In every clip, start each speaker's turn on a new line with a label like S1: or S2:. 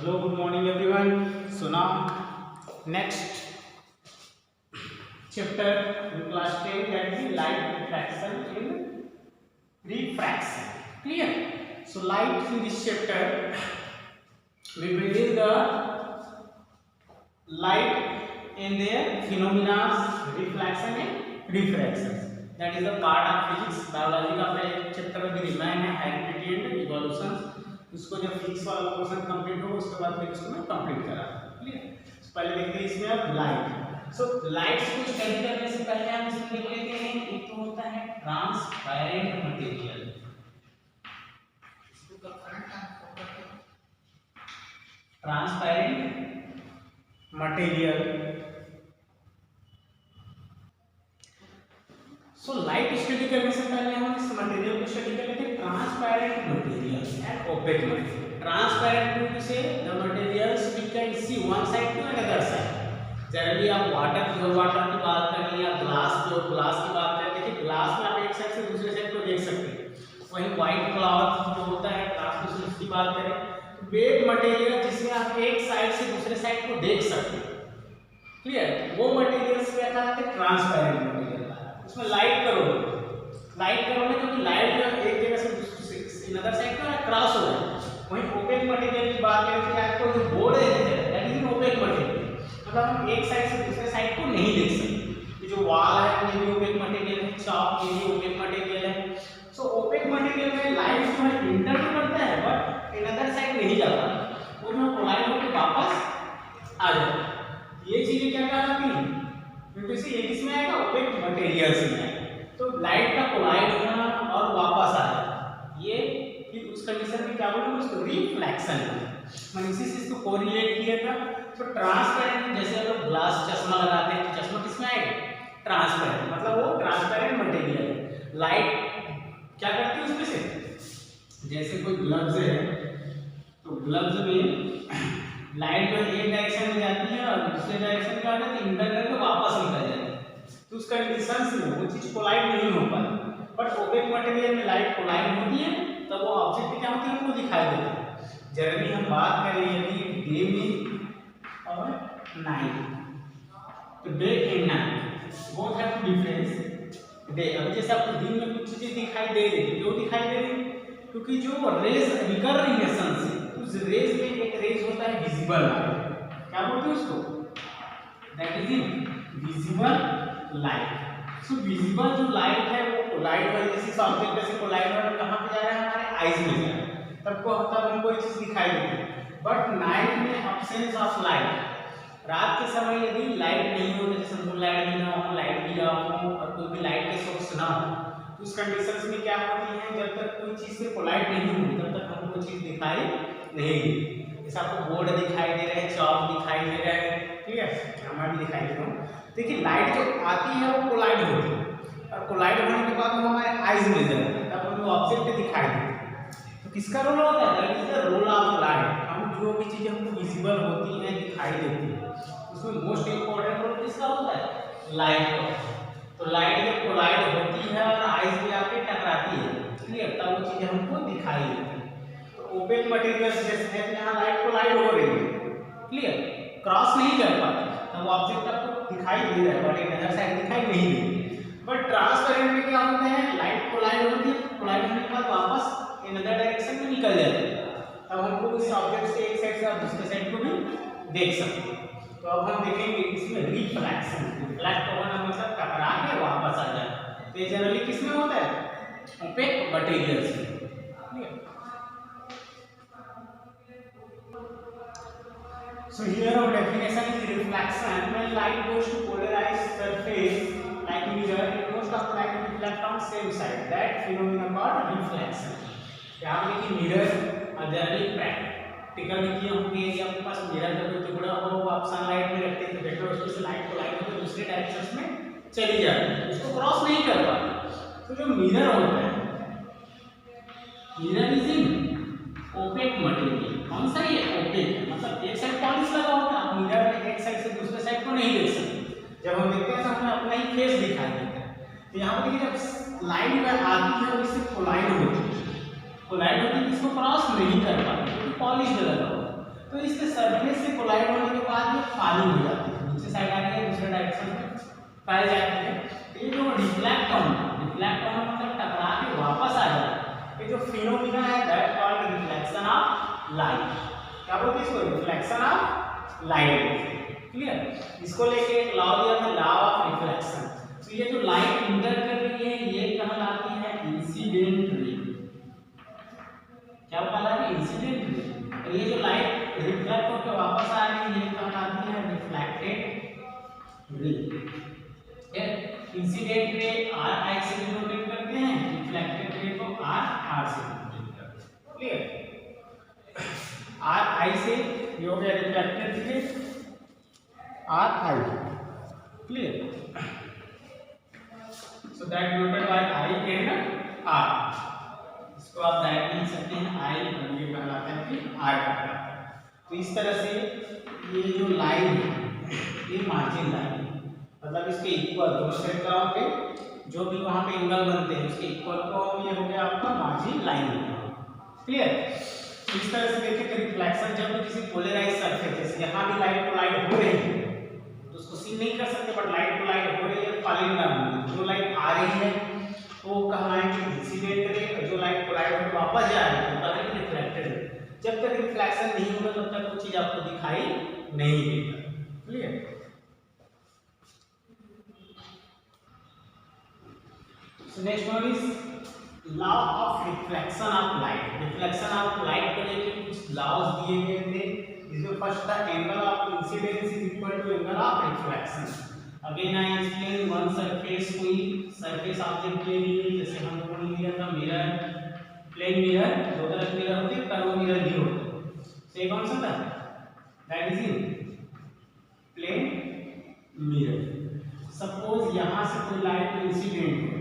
S1: Hello, good morning everyone. So now next chapter in class 10, that is light refraction in refraction. Clear? So light in this chapter we will deal the light and their phenomena reflection and refraction. That is the part of physics. Biology का पहले chapter में भी remind है heredity and evolution. उसको जब physics वाला portion complete हो उसके बाद फिर उसको मैं कंप्लीट करा. क्लियर? पहले देखते हैं इसमें अब लाइट. सो लाइट को स्टडी करने से पहले हम इसमें देख लेते हैं एक तो होता है transparent material. Transparent material. So light study करने से पहले हम इस मटेरियल को स्टडी कर लेते हैं. Transparent material and opaque material. Transparent mean to say the materials we can see one side to another side. Generally आप वाटर की बात करें या ग्लास की बात करें. देखिए ग्लास में आप एक साइड से दूसरे साइड को देख सकते हैं. वहीं व्हाइट क्लॉथ जो होता है ट्रांसपेरेंट की बात करें, वेट मटेरियल जिसमें आप एक साइड से दूसरे साइड को देख सकते हैं. क्लियर? वो मटेरियल्स क्या कहते हैं? Transparent material. उसमें लाइट करोगे क्योंकि लाइट जो एक जगह से अनदर साइड पर क्रॉस हो रहा है. वहीं ओपेक मटेरियल की बात करें तो आपको जो बोर्ड है that is an opaque material. मतलब हम एक साइड से दूसरे साइड को नहीं देख सकते. ये जो वॉल है ये भी ओपेक मटेरियल है. चॉक ये भी ओपेक मटेरियल है. सो ओपेक मटेरियल में लाइट जो है इंटर तो करता है बट अनदर साइड नहीं जाता. वो जो कोलाइड होकर वापस आ जाता है. ये चीजें क्या कहलाती हैं? क्योंकि ये किसमें आएगा? ओपेक मटेरियल्स में आएगा. तो लाइट का कोलाइड होना और वापस आ जाना, ये फिर उस कंडीशन में क्या बोलते हैं? उसको रिफ्लेक्शन. मैंने इसी चीज को कोरिलेट किया था. तो ट्रांसपेरेंट जैसे अगर ग्लास चश्मा लगाते हैं तो चश्मा किसमें आएगा? ट्रांसपेरेंट. मतलब वो ट्रांसपेरेंट मटेरियल है. लाइट क्या करती है उसमें से? जैसे कोई ग्लव्स है तो ग्लव्स में लाइट जो एक डायरेक्शन में जाती है और दूसरे डायरेक्शन में आती है, इंटर करके वापस निकल जाती है. तो उस कंडीशन से वो चीज कोलाइड नहीं हो पाती. बट ओपेक मटेरियल में लाइट कोलाइड होती है तब वो ऑब्जेक्ट क्या होती है? हमको दिखाई देती है. जनरली हम बात करें यदि डे में और नाइट, तो day and night both have difference. Day अभी जैसे आपको दिन में कुछ चीजें दिखाई दे रही है. क्यों दिखाई दे रही है? क्योंकि जो रेज निकल रही है सन से, उस रेज में एक रेज होता है विजिबल लाइट. क्या बोलते हैं उसको? That is visible light. So visible जो लाइट है वो कोलाइड वाली जैसे ऑब्जेक्ट जैसे कोलाइड वाला कहां पे जा रहा है? हमारे आईज में जा रहा है. तब हमको ये चीज दिखाई देती है. बट नाइट में एब्सेंस ऑफ लाइट, रात के समय यदि लाइट नहीं हो, जैसे मून लाइट भी ना हो, लाइट भी ना हो और कोई भी लाइट के सोर्स ना हो, तो उस कंडीशंस में क्या होती है? जब तक कोई चीज से कोलाइड नहीं होगी तब तक हमको चीज दिखाई नहीं देगी. जैसे आपको बोर्ड दिखाई दे रहे हैं, चॉक दिखाई दे रहे हैं. ठीक है, हमारा भी दिखाई दे रहा हूँ. देखिए लाइट जो आती है वो कोलाइड होती है और कोलाइड होने के बाद वो हमारे आईज में जाती है, तब हमें ऑब्जेक्ट दिखाई देती है. तो किसका रोल होता है? That is the role of light. हम जो भी चीजें हमको विजिबल होती हैं, दिखाई देती है, उसमें मोस्ट इंपॉर्टेंट रोल किसका होता है? लाइट का. तो लाइट जब कोलाइड होती है और आईज में आके टकराती है, क्लियर, तब वो चीजें हमको दिखाई देती है. तो ओपेक मटेरियल जैसे है यहाँ लाइट कोलाइड हो रही है, क्लियर, क्रॉस नहीं कर पाती, तब ऑब्जेक्ट आपको दिखाई दे रहा है बट अदर साइड दिखाई नहीं दे रही. बट ट्रांसपेरेंट में क्या होता है? लाइट कोलाइड होती है, कोलाइड होने के बाद वापस अदर डायरेक्शन में निकल जाती है. तब हमको उस ऑब्जेक्ट से एक साइड से आप दूसरे साइड को भी देख सकते हैं. तो अब हम देखेंगे इसमें रिफ्लेक्शन. रिफ्लेक्ट होना मतलब टकरा के वापस आ जाए. तो ये जनरली किसमें होता है? ओपेक मटेरियल्स में. So here our definition is reflection. When light goes to polarized surface like mirror, it most of the light reflect on same side. That phenomenon called reflection. यहाँ पे देखिए मिरर जनरली प्रैक्टिकल देखिए होंगे कि आपके पास mirror का कोई टुकड़ा हो, वो आप सनलाइट में रखते हैं तो बेटर उसमें से लाइट को लाइट को दूसरे डायरेक्शंस में चली जाती है, उसको क्रॉस नहीं कर पाती. तो जो मिरर होता है, mirror is in opaque material. कौन सा? ये ओपेक है. मतलब एक साइड पॉलिश लगा होता है, आप मिरर में एक साइड से दूसरे साइड को नहीं देख सकते. जब हम देखते हैं तो हमें अपना ही फेस दिखाई देता है. तो यहाँ पर देखिए जब लाइट आती है इससे कोलाइड होती है, इसको क्रॉस नहीं कर पाती क्योंकि पॉलिश लगा हुआ. तो इस कोलाइड होने के बाद ये फॉलिंग हो जाती है, नीचे साइड आ रही है, दूसरे डायरेक्शन में पाए जाते हैं। तो ये जो रिफ्लेक्ट होना मतलब टकरा के वापस आ जाए, ये जो फिनोमिना है that called reflection of light. क्या बोलते हैं इसको? Reflection of light. क्लियर? इसको लेके एक लॉ दिया था, लॉ ऑफ रिफ्लेक्शन। तो ये जो लाइट इंटर कर रही है ये कहलाती है इंसिडेंट रे। क्या कहलाती है? Incident ray. और ये जो लाइट रिफ्लेक्ट होकर वापस आ रही है ये कहलाती है reflected ray. Incident ray R आई से डिनोटेट करते हैं, रिफ्लेक्टेड रे को आर से डिनोटेट करते हैं। क्लियर? आर आई से ये हो गया reflected ray, R I. Clear? So that denoted by I and R. इसको आप डायरेक्टली लिख सकते हैं आई, और ये कहलाता है कि आर कहलाता है। तो इस तरह से ये जो लाइन है ये मार्जिन लाइन है, मतलब इसके इक्वल दूसरे ग्राम पे जो भी वहां पे एंगल बनते हैं उसके इक्वल को ये हो गया आपका मार्जिन लाइन। क्लियर? इस तरह से देखिए कि रिफ्लेक्शन जब भी किसी पोलराइज सरफेस, जैसे यहाँ भी लाइट कोलाइड हो रही है तो उसको सीन नहीं कर सकते, बट लाइट कोलाइड हो रही है फॉलिंग ना होगी, जो लाइट आ रही है तो कहलाएंगे इंसिडेंट रे, और जो लाइट कोलाइड होकर वापस जा रही है तो कहलाएंगे रिफ्लेक्टेड रे। जब तक रिफ्लेक्शन नहीं होगा तब तक कोई चीज आपको दिखाई नहीं देगा। Clear? Next one is law of reflection of light. Reflection of light को लेकर कुछ लॉज दिए गए थे, जिसमें फर्स्ट था angle of incidence is equal to angle of reflection. Again I explain one surface, कोई सरफेस ऑब्जेक्ट ले लिए, जैसे हम लोगों ने लिया था मिरर, प्लेन मिरर, दो तरह के मिरर होते हैं, कर्व मिरर भी होते हैं। से कौन सा था? That is in plane mirror. Suppose यहां से कोई लाइट इंसिडेंट हो,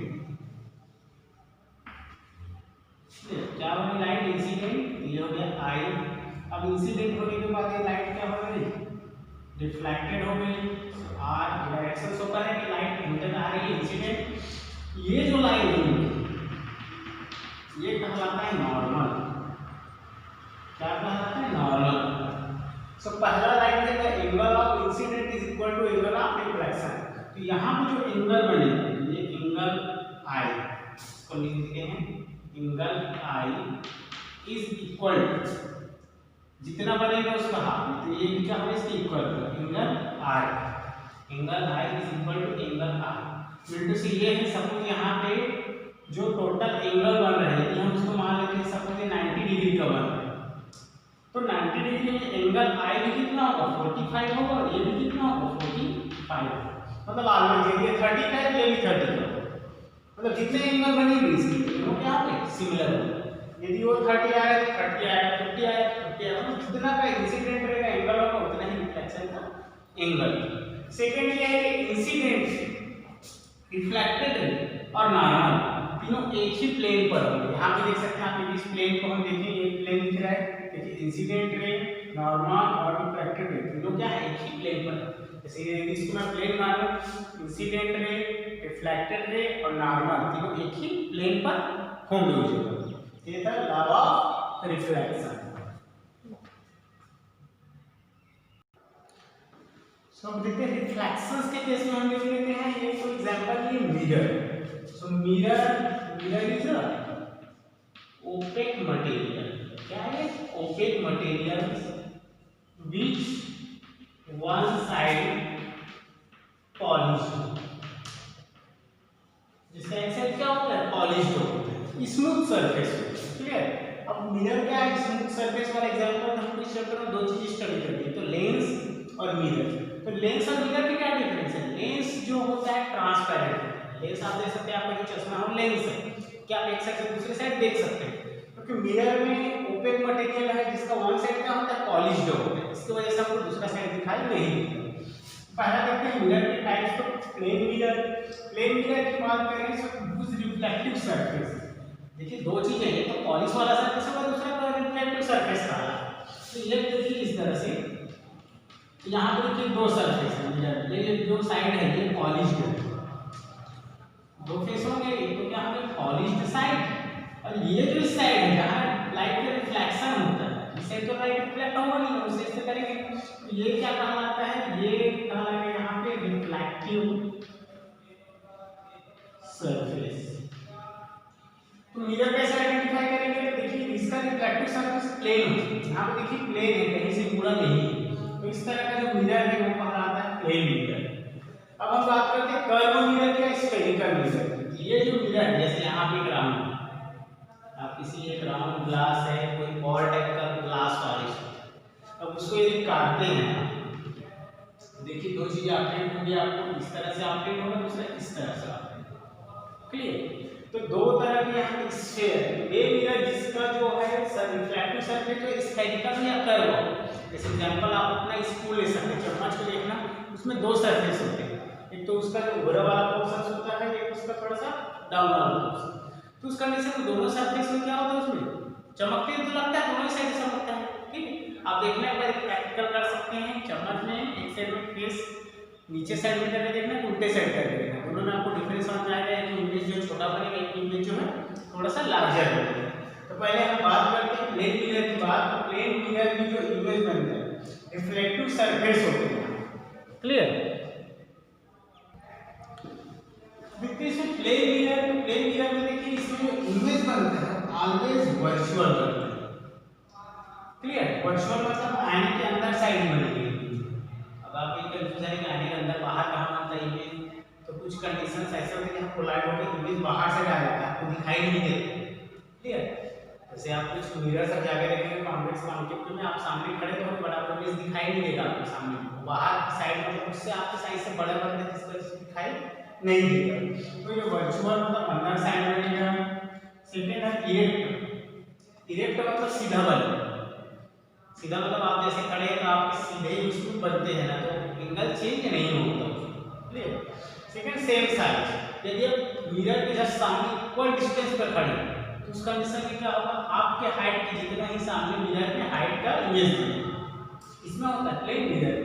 S1: क्या बनी? लाइट इंसिडेंट, ये हो गया आई। अब इंसिडेंट होने के बाद ये लाइट क्या हो गई? रिफ्लेक्टेड हो गई। आर डायरेक्शन शो कर रहा है कि लाइट इंटर आ रही है, इंसिडेंट। ये जो लाइन है ये कहलाता है नॉर्मल। क्या कहलाता है? नॉर्मल। सो पहला लाइन है angle of incident is equal to angle of reflection. तो यहाँ पे जो एंगल बनेगा ये एंगल आई, इसको लिख देते हैं एंगल आई इज इक्वल, जितना बनेगा उसका हाफ, तो ये क्या होगा? इसके equal angle I. Angle I is equal to angle I. बिल्कुल से ये है, सपोज यहाँ पे जो टोटल एंगल बन रहे हैं हम उसको मान लेते हैं सपोज 90 डिग्री का बन रहा है, तो 90 डिग्री में एंगल आई भी कितना होगा? 45 होगा, और ये भी कितना होगा? 45। मतलब ऑलवेज ये 30 का है, ये भी 30 का, मतलब जितने एंगल बनेंगे इसकी दोनों क्या होंगे? सिमिलर होंगे। यदि वो 30 आ रहा है तो 30 आएगा, 50 आएगा तो 50 आएगा, मतलब जितना का इंसिडेंट रहेगा एंगल होगा उतना ही रिफ्लेक्शन का एंगल। सेकंड ये है कि इंसिडेंट, रिफ्लेक्टेड रे और नॉर्मल तीनों एक ही प्लेन पर होंगे। यहाँ पे देख सकते हैं, आप इस प्लेन को हम देखें, एक प्लेन दिख रहा है, देखिए इंसिडेंट रे, नॉर्मल और रिफ्लेक्टेड रे तीनों क्या है? एक ही प्लेन पर। जैसे इसको मैं प्लेन मान लूं, इंसिडेंट रे, रिफ्लेक्टेड रे और नॉर्मल तीनों एक ही प्लेन पर होंगे। ये था लॉ ऑफ रिफ्लेक्शन। सो हम देखते हैं रिफ्लेक्शंस के केस में हम देख लेते हैं, ये फॉर एग्जांपल ये mirror. So mirror is opaque material. क्या है? Opaque material which one side polished, जिसका एक साइड क्या होता है? पॉलिश्ड होता है, स्मूथ सरफेस। क्लियर? अब मिरर क्या है? स्मूथ सरफेस वाला एग्जांपल हम इस चैप्टर में दो चीज स्टडी करते हैं, तो लेंस और मिरर। तो लेंस और मिरर में क्या डिफरेंस है? लेंस जो होता है ट्रांसपेरेंट, लेंस आप देख सकते हैं, आपका जो चश्मा है लेंस है, क्या आप एक साइड से दूसरे साइड देख सकते हैं, क्योंकि मिरर में ओपेक मटेरियल है जिसका वन साइड क्या होता है? पॉलिश्ड होता है, इसकी वजह से आपको दूसरा साइड दिखाई नहीं देता। पहला देखते हैं मिरर के टाइप्स। तो प्लेन मिरर, प्लेन मिरर की बात करें तो रिफ्लेक्टिव सरफेस। देखिए दो चीजें हैं, तो पॉलिश वाला सरफेस और दूसरा रिफ्लेक्टिव सरफेस वाला। तो ये देखिए इस तरह से, यहाँ पे देखिए दो सरफेस है मिरर, ये जो साइड है ये पॉलिश्ड है, दो फेस होंगे, एक तो क्या होगा? पॉलिश्ड साइड, और ये जो साइड है जहाँ लाइट का रिफ्लेक्शन होता है, इस से तो लाइट रिफ्लेक्ट होगा नहीं, उससे इससे करेंगे। तो ये क्या कहलाता है, ये कहलाएगा यहाँ पे रिफ्लेक्टिव सरफेस। तो मिरर कैसे आइडेंटिफाई करेंगे, तो देखिए इसका रिफ्लेक्टिव सरफेस प्लेन है, यहाँ पे देखिए प्लेन है, कहीं से मुड़ा नहीं है, तो इस तरह का जो मिरर है वो कहलाता है प्लेन मिरर। अब हम बात करते हैं कर्व मिरर या स्फेरिकल मिरर। ये जो मिरर है, जैसे यहाँ पे एक राउंड, आप किसी एक राउंड ग्लास है, कोई बॉल टाइप का ग्लास पॉलिश, अब उसको यदि काटते हैं, देखिए दो चीजें ऑपरेट होंगी, आपको इस तरह से ऑपरेट होगा, दूसरा इस तरह से ऑपरेट, क्लियर। तो दो तरह के यहाँ स्फीयर, ये मिरर जिसका जो है सर रिफ्लेक्टिव सरफेस जो स्फेरिकल या कर्व हो, जैसे एग्जांपल आप अपना स्पून ले सकते हैं, चम्मच को देखना, उसमें दो सरफेस होते हैं, एक तो उसका जो ऊपर वाला पोर्शन होता है, एक उसका थोड़ा सा डाउन वाला पोर्शन। तो उस कंडीशन में दोनों सरफेस में क्या होता है, उसमें चमकते तो लगता है, दोनों साइड चमकता है, ठीक है। आप देखने पर प्रैक्टिकल कर सकते हैं, चम्मच में एक साइड में फेस नीचे साइड में करके देखना, उल्टे साइड करके देखना, दोनों में आपको डिफरेंस समझ आएगा। एक इमेज जो छोटा बनेगा, एक इमेज जो है थोड़ा सा लार्जर बनेगा। तो पहले हम बात करते हैं प्लेन मिरर की बात। तो प्लेन मिरर की जो इमेज बनता है रिफ्लेक्टिव सरफेस होते हैं, क्लियर। देखिए इसमें प्लेन मिरर में देखिए इसमें जो इमेज बनता है ऑलवेज वर्चुअल बनता है, क्लियर। वर्चुअल मतलब आईने के अंदर साइड बनेगी। अब आप ये कंफ्यूजन है कि आईने के अंदर बाहर कहाँ बनता है इमेज, तो कुछ कंडीशंस ऐसे होते हैं कि कोलाइड होकर इमेज बाहर से आ जाता है, आपको दिखाई नहीं देता, क्लियर। जैसे आप कुछ मिरर सब जाके देखेंगे कॉन्वेक्स कॉन्केव में, आप सामने खड़े हो बड़ा इमेज दिखाई नहीं देगा आपको सामने, बाहर साइड में उससे आपके साइड से बड़े बनते जिस वजह से दिखाई नहीं देगा। तो ये वर्चुअल मतलब अंदर साइड बनेगा। सेकंड है इरेक्ट। इरेक्ट मतलब सीधा बने, सीधा मतलब आप जैसे खड़े हैं तो आपके सीधे ही उसमें बनते हैं ना, तो एंगल चेंज नहीं होता, क्लियर। सेकंड सेम साइज, यदि आप मिरर के जस्ट सामने इक्वल डिस्टेंस पर खड़े हैं तो उस कंडीशन में क्या होगा, आपके हाइट के जितना ही सामने मिरर के हाइट का इमेज बनेगा, इसमें होता है प्लेन मिरर।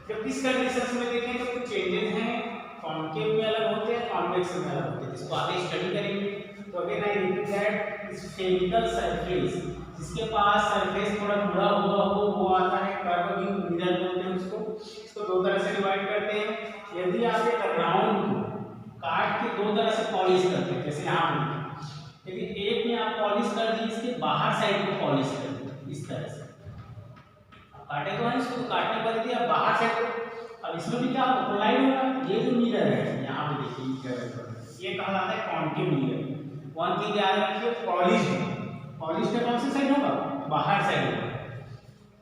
S1: जब इस कंडीशन में देखें तो कुछ चेंजेस हैं, कॉन्केव में अलग होते हैं, कॉन्वेक्स में अलग होते हैं, जिसको आगे स्टडी करेंगे। तो again I repeat that spherical surface, जिसके पास सरफेस थोड़ा मुड़ा हुआ हो वो आता है कर्व मिरर बोलते हैं उसको। इसको दो तरह से डिवाइड करते हैं। यदि आप एक राउंड को काट के दो तरह से पॉलिश करते हैं, जैसे यहाँ यदि एक में आप पॉलिश कर दी, इसके बाहर साइड को पॉलिश कर दी इस तरह से, आप काटे तो है इसको, काटने पर यदि आप बाहर साइड को, अब इसमें भी क्या कोलाइड होगा। ये जो मिरर है यहाँ पे देखिए, ये कहलाता है कॉन्केव मिरर। वन थिंग याद रखिए, पॉलिश का कौन सा साइड होगा, बाहर साइड होगा।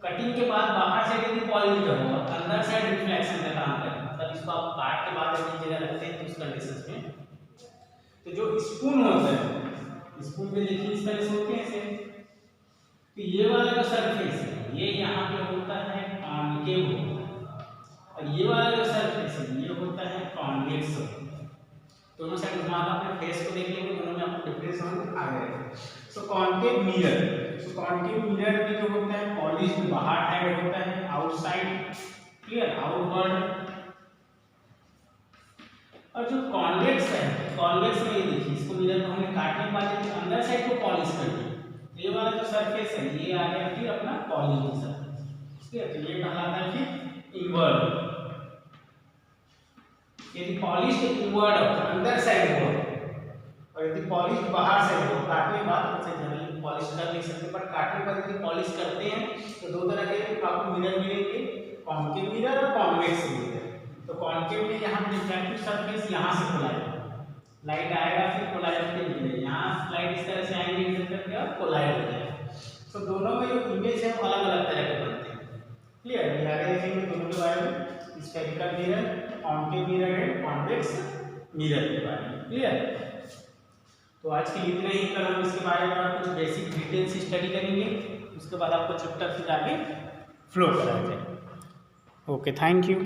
S1: कटिंग के बाद बाहर साइड यदि पॉलिश होगा, अंदर साइड रिफ्लेक्शन का काम करेगा, मतलब इसको आप काट के बाद अपनी जगह रखते हैं तो उस कंडीशन में। तो जो स्पून होता है, स्पून पे देखिए इस तरह से होते हैं ऐसे, तो ये वाला जो सरफेस है ये यहाँ पे होता है कॉन्केव होता है, और ये वाला जो सरफेस है ये होता है कॉन्वेक्स होता है। दोनों साइड घुमा कर अपने फेस को देख लेंगे, दोनों में आपको डिफरेंस समझ आ जाएगा। सो कॉन्केव मिरर में जो होता है पॉलिश बाहर साइड होता है, आउटसाइड, क्लियर, आउटवर्ड। और जो कॉन्वेक्स है, कॉन्वेक्स में ये देखिए, इसको मिरर को हमने काटने के बाद अंदर साइड को पॉलिश कर दी, ये वाला जो सरफेस है ये आ गया फिर अपना पॉलिश सरफेस, ठीक है। तो ये कहलाता है फिर इनवर्ड। यदि पॉलिश इनवर्ड हो अंदर साइड हो, और यदि पॉलिश बाहर साइड हो, काटने के बाद से जनरली पॉलिश कर नहीं सकते, बट काटने पर यदि पॉलिश करते हैं तो दो तरह के आपको मिरर मिलेंगे, कॉन्केव मिरर और कॉन्वेक्स मिरर। तो कॉन्केव में यहाँ रिफ्लेक्टिव सरफेस यहाँ से कोलाइड, लाइट आएगा फिर कोलाइड होते मिलेगा, यहाँ लाइट इस तरह से आएंगे इधर करके और कोलाइड हो जाएगा। तो दोनों में जो इमेज है वो अलग अलग तरह के बनते हैं, क्लियर। आगे देखेंगे दोनों के बारे में, spherical mirror, concave mirror and convex mirror के बारे में, क्लियर। तो आज के लिए इतना ही, कल हम इसके बारे में कुछ बेसिक डिटेल से स्टडी करेंगे, उसके बाद आपको चैप्टर फिर आगे फ्लो कराया जाए। Okay, thank you.